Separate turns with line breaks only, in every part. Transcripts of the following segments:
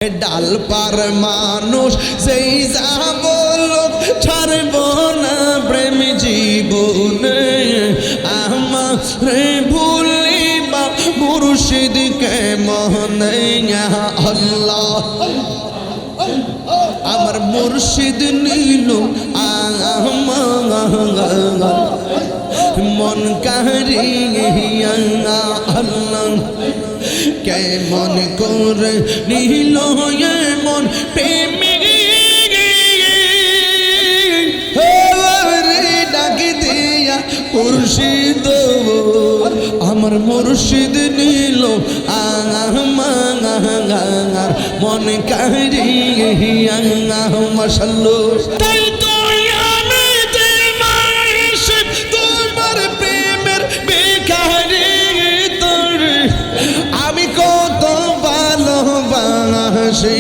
ডাল পার মানুষ সেই যা বলুক ছাড়ব না প্রেম জীবনে আমার ভুলিবা মুর্শিদকে মনে আল্লাহ আমার মুর্শিদ নীল মন কারিয়া আল্লাহ কেমন করে নীল মন প্রেমে ডাকি দিয়া মুর্শিদ আমার মুর্শিদ নীল মন কারিয়া মাশাআল্লাহ তাই তো তোমার প্রেমের বেকারি তোর আমি কত ভালোবাসি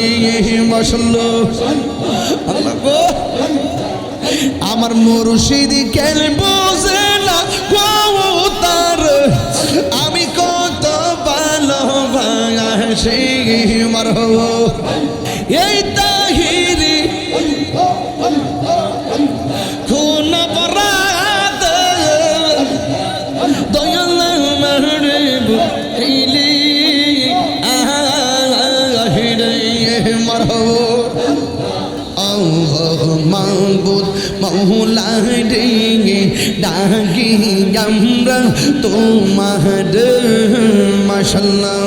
মাশাআল্লাহ আল্লাহ গো আমার মুর্শিদ কেন বোঝে না তার আমি কত ভালোবাসি মারহাবা এই তাহিরি কোন বরাত দয়াল মাহবুব ইলি আহিরে মারহাবা মাহবুব মৌলা রে ডাকি আমরা তোমার মাশাআল্লাহ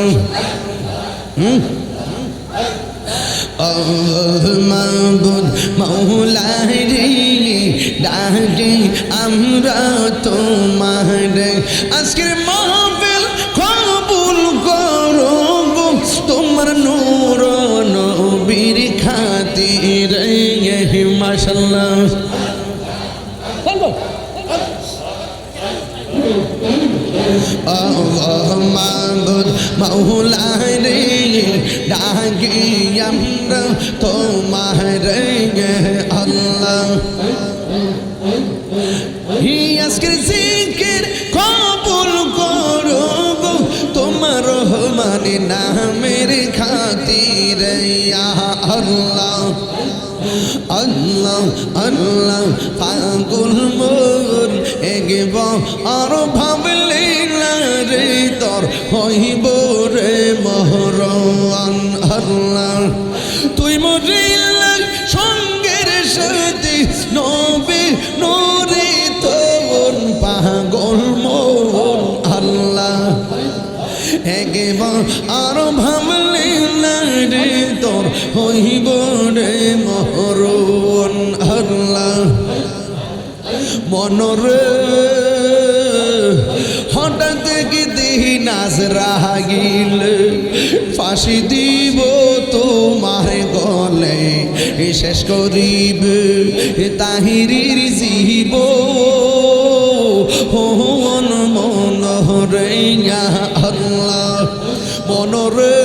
মাহবুব মৌলা রে ডাকি আমরা তোমার আজকের মাহফিল কবুল করো তোমার নূর নবীর খাতিরে মাশাআল্লাহ মাহবুব মৌলা রে ডাকি আমরা তোমার আল্লাহ আজকের জিকির কবুল করো তোমার রহমান নামের খাতিরে আল্লাহ আল্লাহ আল্লাহ পাগল মোর এগব আর ভাবলে রে তোর হইব রে মহরওয়ান আল্লাহ তুই মরিলা সঙ্গের সাথে নবী নূরে তোর পাগল মোর আল্লাহ এগব আর ভাবলে রে তোর হইব রে মহরওয়ান আল্লাহ মনরে হঠাৎ কি দেহি নাজরাইল ফাঁসি দিব তোমার গলে শেষ করিব তাহিরির জীব মন মনরে আল্লাহ মনরে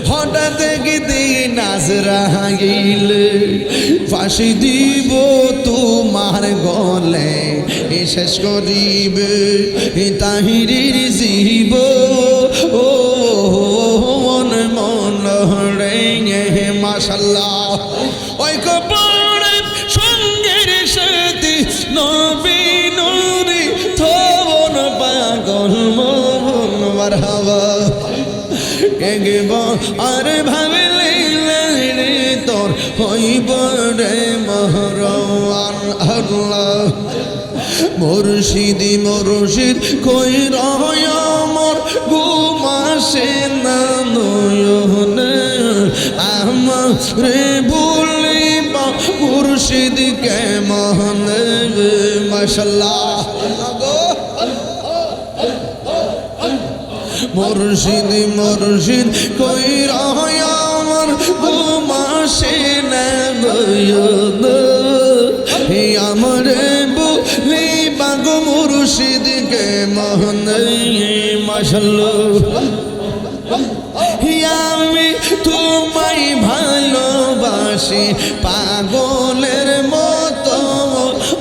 হঠাৎ কি দেহি নাজরাইল ফাঁসি দিব তোমার গলে শেষ করিবে তাহিরির জীব ও মন মন রে মাশাআল্লাহ ওই কবরে সঙ্গের সাথে নবী নূরে থবন পাগল মন মারহাবা এগব আর ভাবলে তোর হইব রে মহরওয়ান আল্লাহ মুর্শিদি মুর্শিদ কই রয় মোর ঘুমাসে না নয়নে আমারে ভুলিবা মুর্শিদকে মনে মাশাআল্লাহ মুর্শিদ মুর্শিদ কই রয় আমার ঘুমাসে না হে আমারে ভুলিবা গো মুর্শিদকে মনে মাশাআল্লাহ আমি তোমায় ভালোবাসি পাগলের মতো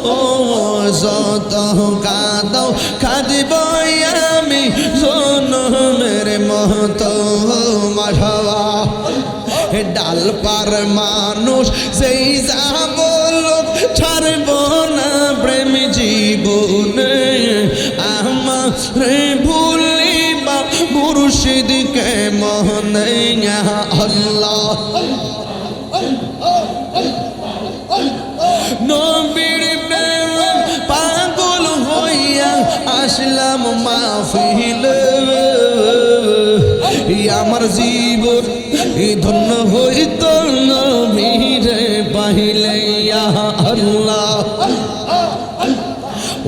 ও যত কাঁদাও কাঁদব আমি জনমের মতো মারহাবা ডাল পার মানুষ সেই যাব লোক ছাড়ব না প্রেম জীবনে আমার ভুলিবা মুর্শিদকে মনে আল্লাহ নবীর প্রেম পাগল হইয়া আসলাম মাহফিলে আমার জীবন ধন্য হইত নবীরে পাইলে আল্লাহ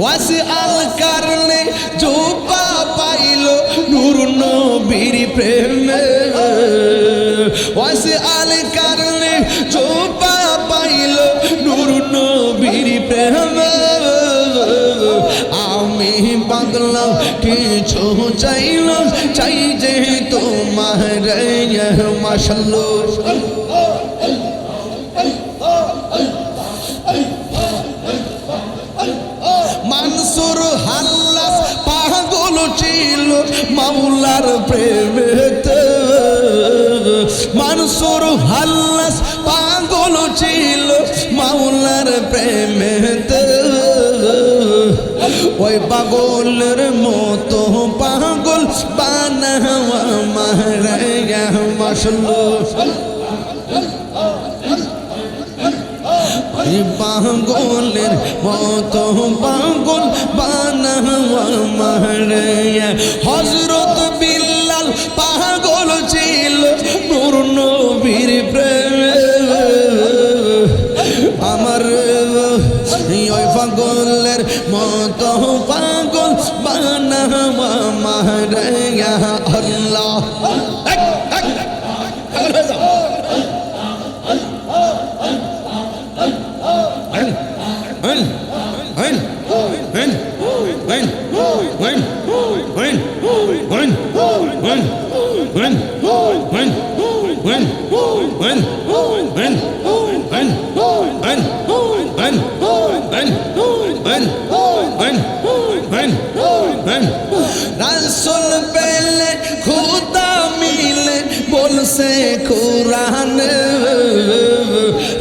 ওয়াসি আল কারণে জোপা পাইল নূর নবীর প্রেমে ওয়াসি আল কারণে জোপা পাইল নূর নবীর প্রেমে আমি পাগলা কিছু চাইল চাই যে তোমার মাশাআল্লাহ মানসুর হাল্লাস পাগল ছিল মাওলার প্রেমেতে মানসুর হাল্লাস পাগল ছিল মাওলার প্রেমেতে ওই পাগলের মতো পাগল বানাওয়া মারায়া মাশাআল্লাহ পাগলের মতো পাগল বানাওয়া মারায়া হযরত বিল্লাল পাগল ছিল নূর নবীর প্রেমে আমার ওই পাগলের মতো পাগল বানাওয়া মারায়া আল্লাহ রাসূল পেলে খুদা মিলে বলছে কুরআন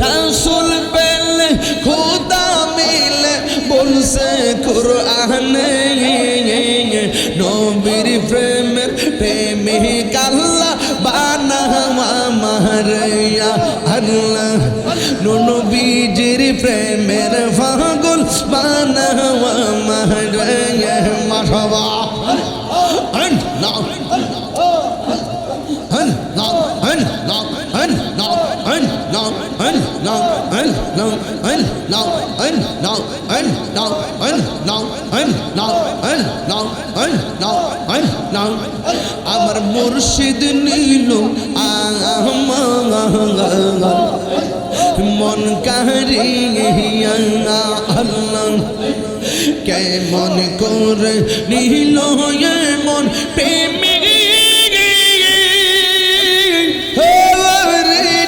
রাসূল পেলে খুদা মিলে বলছে কুরআন নবীর প্রেমের প্রেমিক আল্লাহ বানাওয়া মারায়া আল্লাহ নবীজির প্রেমের পাগল বানাওয়া মারায়া মারহাবা আমার মুর্শিদ নীল মন কারিয়া আল্লাহ কেমন করে নীল মন প্রেমে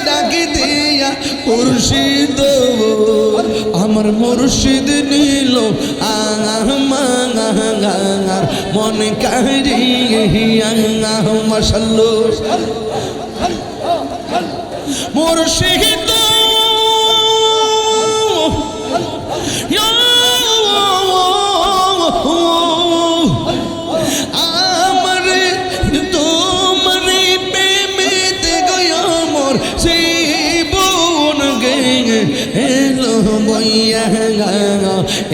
ডাকি দিয়া মুর্শিদ আমার মুর্শিদ নীল আমার মন কারিয়া মাশাআল্লাহ মুর্শিদ আমার তোমার প্রেমেতে গয়া মোর জীবন গেলো বইয়া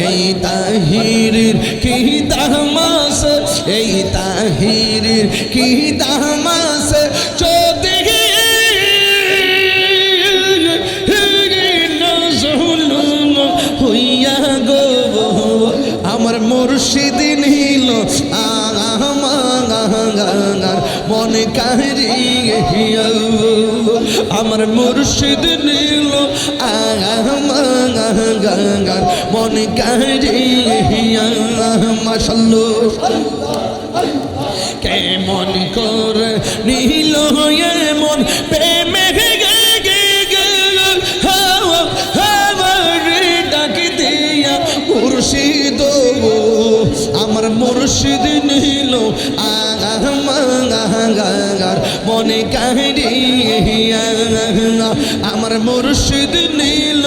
এই তাহিরের কি তামাস এই তাহিরের কি তামাস চোদে হইয়া গো আমার মুর্শিদ নীল আমার মন কারিয়া আমার মুর্শিদ নীল আমার মন কারিয়া মাশাআল্লাহ কেমন করে নীল মন প্রেমে মুর্শিদ আমার মুর্শিদ নীল আমার মনে কাহিয়া আমার মুর্শিদ নীল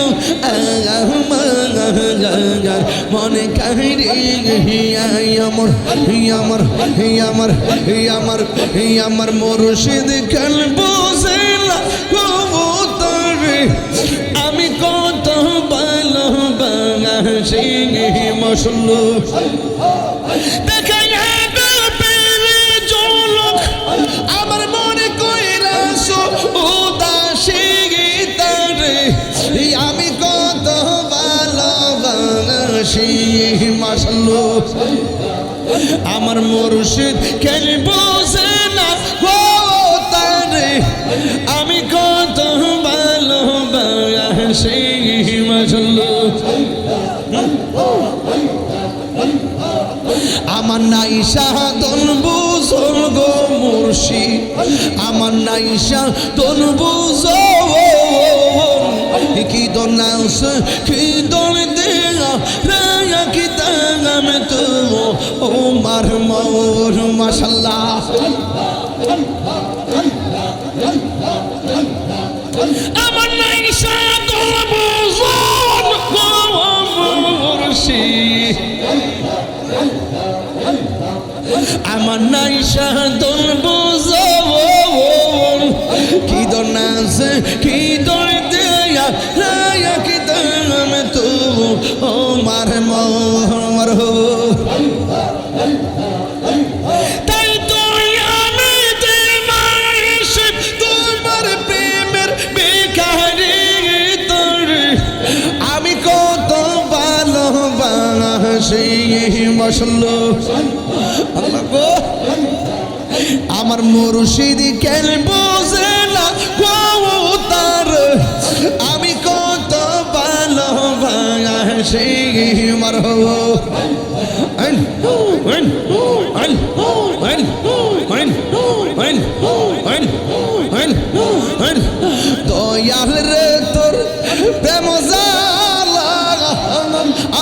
মন কাহিয়া আমার আমার আমার আমার আমার মুর্শিদ কেন বুঝলা কবুতরে আমি কত ভালোবাসি মশলু দেখাই পেরে জলক আমার মনে কইরাস উদাসী তারে আমি কত ভালোবাসি মশলু আমার মুর্শিদ কেন বোঝে না গো তারে আমি কত ভালোবাসি মশলু আমার নাই সাধন বুঝল গো মুর্শিদ আমার নাই সাধন বুঝল কি দনাস কি দন দেয়া রায়া কি দাম তো ও মার মোর মাশাআল্লাহ আমার নাই সাধন বুঝল গো মুর্শিদ আমার নাই সাধন বুঝল কি দনাস কি দন দেয়া রায়া কি দাম তো ও মার মোর তাই তো আমি তোমার প্রেমের বেকারি তোর আমি কত ভালোবাসি মশলো আমার মুর্শিদ কেন বোঝে না গো তার আমি কত ভালোবাসি মারহবা দয়াল রে তোর প্রেম জালা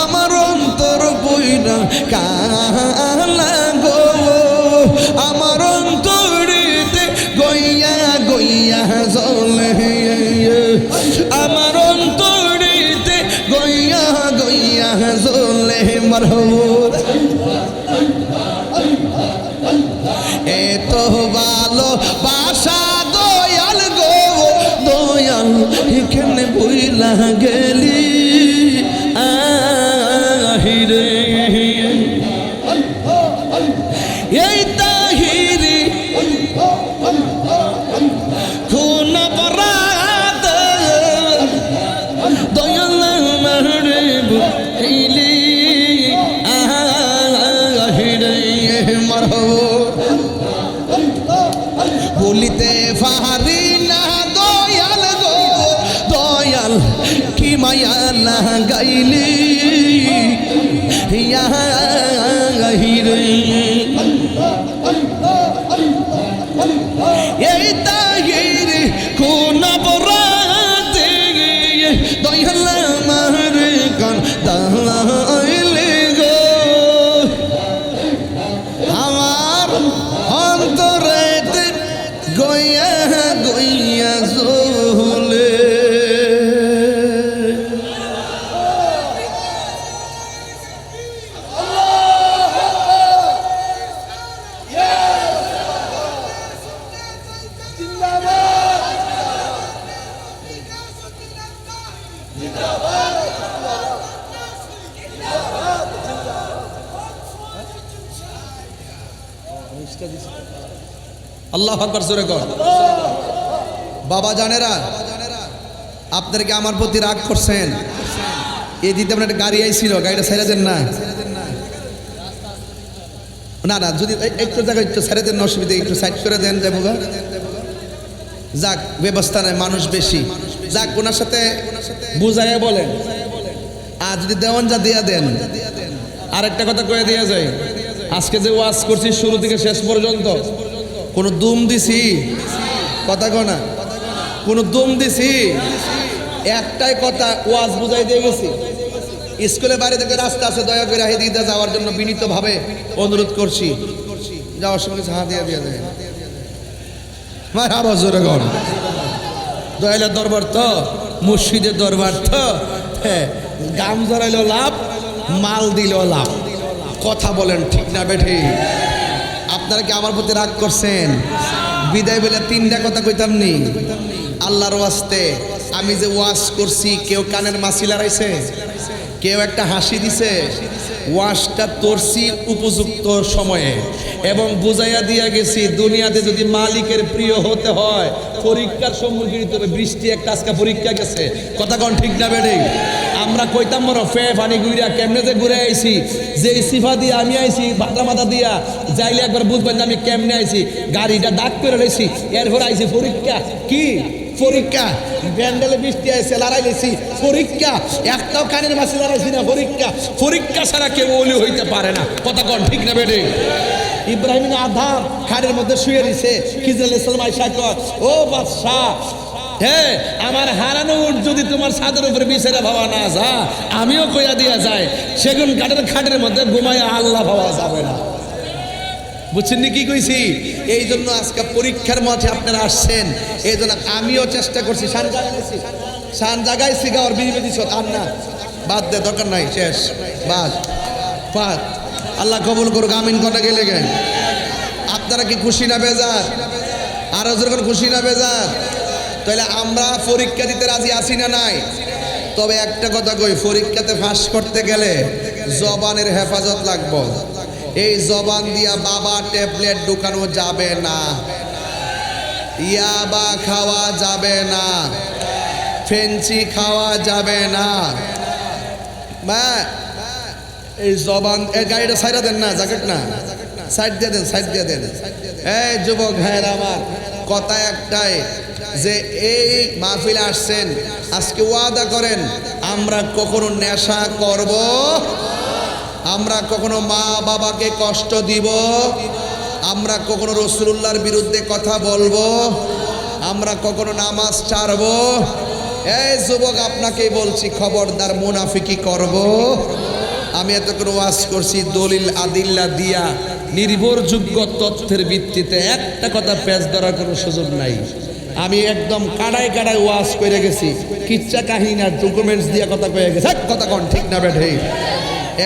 আমার অন্তর বইরা কালা গো আমার অন্তরেতে গইয়া গইয়া জ্বলে আমার অন্তরেতে গইয়া গইয়া জ্বলে মারহবা এত ভালো বাসা দয়াল গো দয়াল এখানে বইলা গেলি আহিরে এই তাহিরি খুন বরাত দয়াল মারে বইলি আহিরে মারহবা বলিতে পারি না দয়াল গো দয়াল কি মায়া না গাইলি এই তাহির কোন বরাতে দয়াল আমার গান দাইলে গো আমার অন্তরেতে গইয়া গইয়া জ্বলে আল্লাহু আকবার জোরে কর বাবা জানেরা আপনারা কি আমার প্রতি রাগ করছেন এই দিতে আপনার একটা গাড়ি আইছিল গাড়িটা ছেড়ে দেন না না না যদি একটু জায়গা একটু ছেড়ে দেন অসুবিধা একটু সাইড করে দেন যাবো যাক ব্যবস্থা নাই মানুষ বেশি যাক ওনার সাথে বুঝাইয়া বলেন আর যদি দেওয়ান যা দিয়া দেন আর একটা কথা কয়ে দেওয়া যায় আজকে যে ওয়াজ করছি শুরু থেকে শেষ পর্যন্ত কোনো দুম দিছি কথা কো না কোনো দুম দিছি একটাই কথা ওয়াজ বুঝাই দিয়ে গেছি স্কুলে বাইরে থেকে রাস্তা আছে দয়া করে হেদিতে যাওয়ার জন্য বিনীতভাবে অনুরোধ করছি যাওয়ার সময় হাত দিয়ে দিয়ে দেয় মারহাবা জোরে গণ। দয়ালের দরবার তো, মুর্শিদের দরবার তো, হ্যাঁ, গাম জড়াইলো লাভ, মাল দিল লাভ। কথা বলেন ঠিক না বেঠি? আপনারা কি আমার প্রতি রাগ করছেন? বিদায় বেলা তিনটা কথা কইতাম নি। আল্লাহর ওয়াস্তে আমি যে ওয়াজ করছি, কেউ কানের মাছি লড়াইছে, কেউ একটা হাসি দিছে। ওয়াজটা করছি উপযুক্ত সময়ে এবং বুঝাইয়া দিয়া গেছি, দুনিয়াতে যদি মালিকের প্রিয় হতে হয় পরীক্ষার সম্মুখীন হতে হবে। বৃষ্টি একটা আজকে পরীক্ষা গেছে, কথা কোন ঠিক না বেড়ে? আমরা কইতাম মরো ফে ফানি ঘুরিয়া কেমনে যে ঘুরে আইছি, যে সিফা দিয়ে আমি আইছি বাটা মাথা দিয়া যাইলে একবার বুঝবেন যে আমি কেমনে আইছি। গাড়িটা দাগ করে রয়েছি, এরপর আইছি পরীক্ষা। কি পরীক্ষা? ব্যান্ডেলে বৃষ্টি আইছে, লড়াই লেছি, পরীক্ষা। একটাও কানের মাছি লড়াইছি না, পরীক্ষা। পরীক্ষা ছাড়া কেউ ওলি হইতে পারে না, কথা কোন ঠিক না বেড়ে? ইব্রাহিম আধাম খাড়ের মধ্যে শুয়ে দিছে, খিজির আলাইহিস সালাম আয়েশা কয়, ও বাদশাহ, হ্যাঁ, আমার হারানো উট যদি তোমার ছাদের উপরে বিছাইয়া ভাবা না যা, আমিও কইয়া দিয়া যায় সেগুন কাঠের খাটের মধ্যে ঘুমাইয়া আল্লাহ ভাবা যাবে না। বুঝছেন নি কি কইছি? এই জন্য আজকে পরীক্ষার মাঠে আপনারা আসছেন, এই জন্য আমিও চেষ্টা করছি। শান জাগাইছি গাওয়ার বিড়ি দিছ আর না, বাদ দে, দরকার নাই, শেষ, বাদ বাদ। আল্লাহ কবুল করুক, আমিন কথা গেলে গে। আপনারা কি খুশি না বেজার? আরো যখন খুশি না বেজার? তাহলে আমরা পরীক্ষা দিতে রাজি আছি না নাই? তবে একটা কথা কই, পরীক্ষাতে পাস করতে গেলে জবানের হেফাজত লাগবে। এই জবান দিয়া বাবা ট্যাবলেট ঢুকানো যাবে না, ইয়াবা খাওয়া যাবে না, ফেন্সি খাওয়া যাবে না। এই জবান, এই গাড়িটা সাইডা দেন না, জ্যাকেট না, সাইড দিয়ে দেন, সাইড দিয়ে দেন। এই যুবক ভাইয়ের আমার কথা একটাই, যে এই মাহফিলে আসছেন, আজকে ওয়াদা করেন আমরা কখনো নেশা করব, আমরা কখনো মা বাবাকে কষ্ট দিব, আমরা কখনো রাসূলুল্লাহর বিরুদ্ধে কথা বলবো, আমরা কখনো নামাজ ছাড়বো। এই যুবক আপনাকে বলছি, খবরদার মুনাফিকি করব। আমি এতক্ষণ ওয়াজ করছি দলিল আদিল্লা দিয়া, নির্ভরযোগ্য তথ্যের ভিত্তিতে, একটা কথা পেঁচ ধরার কোনো সুযোগ নাই। আমি একদম কাড়াই কাড়াই ওয়াজ করে গেছি, কিচ্ছা কাহিনী আর ডকুমেন্টস দিয়া কথা কয়ে গেছে, কথা কোন ঠিক না বেঠে?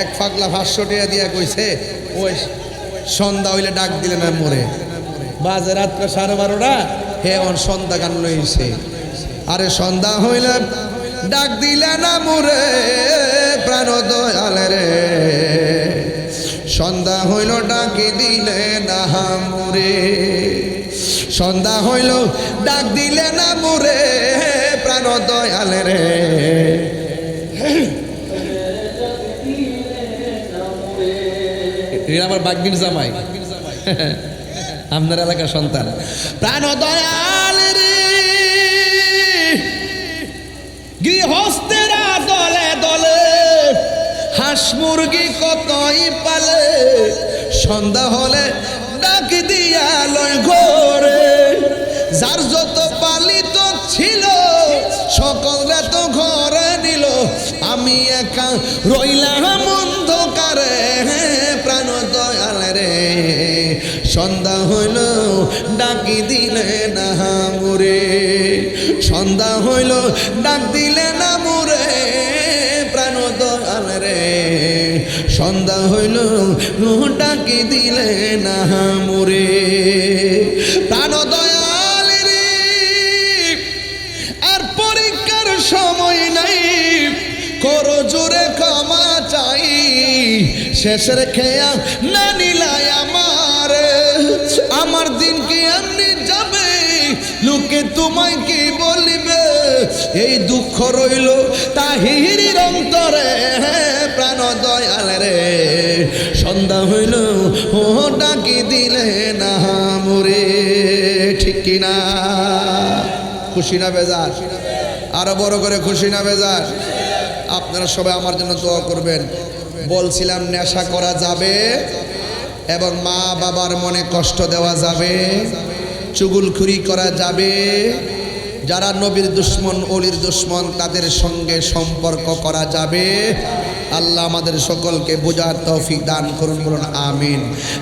এক ফাগলা 500 টাকা দিয়া কইছে, ওই সন্ধ্যা হইলে ডাক দিলে না মোরে, বাজে রাত্রে 12:30, হে ওর সন্ধ্যা গান লইছে। আরে সন্ধ্যা হইলে ডাক দিলে না মোরে প্রাণ দয়াল রে, সন্ধ্যা হইল ডাকি দিলে না মোরে, সন্ধ্যা হইল ডাক দিলে না মোরে প্রাণ দয়াল রে। আমার বাগ্যির জামাই, আপনার এলাকার সন্তান। প্রাণ দয়াল রে, গৃহস্থেরা দলে দলে হাঁস মুরগি কতই পালে, সন্ধ্যা হলে ডাক দিয়া লয় ঘরে, যার যত পালিত ছিল সকলে তো ঘরে নিল, আমি একা রইলাম অন্ধকারে প্রাণ দয়াল রে, সন্ধ্যা হইল ডাকি দিলে না মোরে, সন্ধ্যা হইল ডাক দিলে না মোরে প্রাণ দয়াল রে, সন্ধ্যা হইল ডাকি দিলে না মোরে প্রাণ দয়াল রে। আর পরীক্ষার সময় নাই, করো জোরে ক্ষমা চাই, শেষের খেয়া না নিলাই আমার দিন কি এমনি যাবে, লোকে তোমায় কি বলিবে, এই দুঃখ রইল তাহিরির অন্তরে প্রাণ দয়াল রে, সন্ধ্যা হইল ও ডাকি দিলে না মোরে, ঠিক কিনা? খুশি না বেজার? আরো বড় করে খুশি না বেজার? আপনারা সবাই আমার জন্য দোয়া করবেন। বলছিলাম নেশা করা যাবে এবং মা বাবার মনে কষ্ট দেওয়া যাবে, চুগলখুরি করা যাবে, যারা নবীর দুশ্মন ওলির দুশ্মন তাদের সঙ্গে সম্পর্ক করা যাবে। আল্লাহ আমাদের সকলকে বোঝার তৌফিক দান করুন, বলুন আমিন।